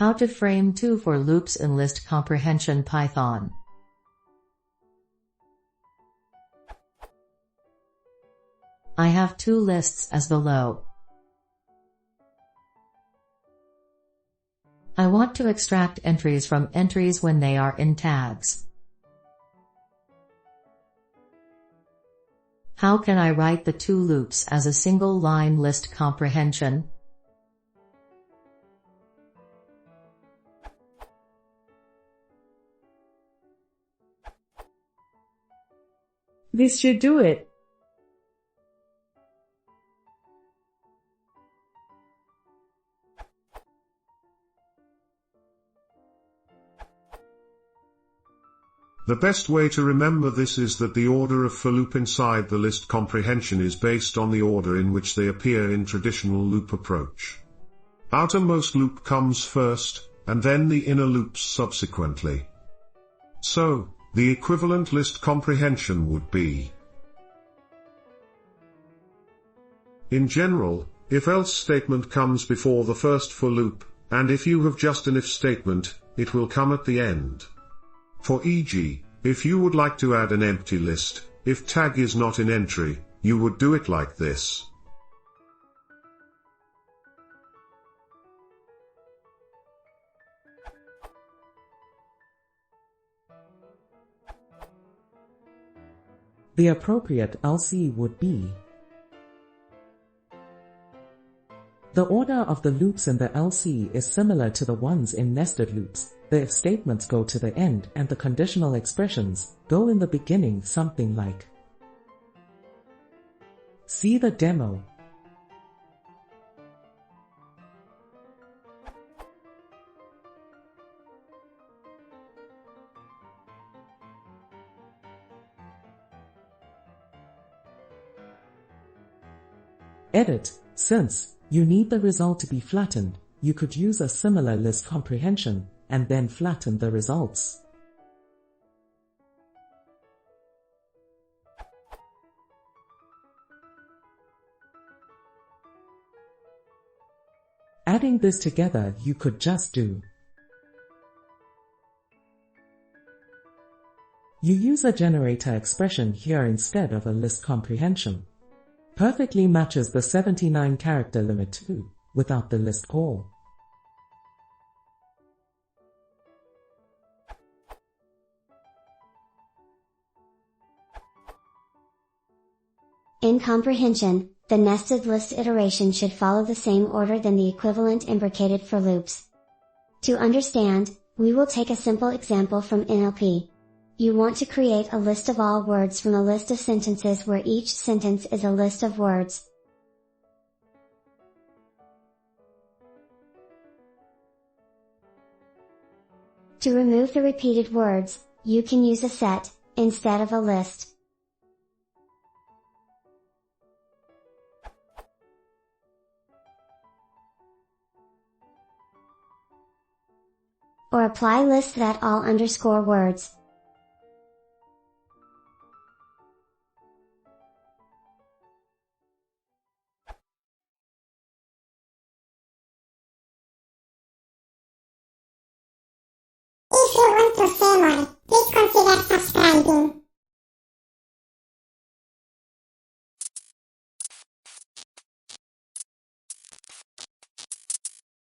How to frame two for loops in list comprehension Python. I have two lists as below. I want to extract entries from entries when they are in tags. How can I write the two loops as a single line list comprehension? This should do it. The best way to remember this is that the order of for loop inside the list comprehension is based on the order in which they appear in traditional loop approach. Outermost loop comes first, and then the inner loops subsequently. So, the equivalent list comprehension would be: in general, if-else statement comes before the first for loop, and if you have just an if statement, it will come at the end. For e.g., if you would like to add an empty list, if tag is not in entry, you would do it like this. The appropriate else would be: the order of the loops in the else is similar to the ones in nested loops. The if statements go to the end and the conditional expressions go in the beginning, something like. See the demo. Edit. Since you need the result to be flattened, you could use a similar list comprehension and then flatten the results. Adding this together, you could just do: you use a generator expression here instead of a list comprehension. Perfectly matches the 79 character limit too, without the list call. In comprehension, the nested list iteration should follow the same order than the equivalent imbricated for loops. To understand, we will take a simple example from NLP. You want to create a list of all words from a list of sentences where each sentence is a list of words. To remove the repeated words, you can use a set, instead of a list. Or apply lists that all underscore words. If you want to see more, please consider subscribing.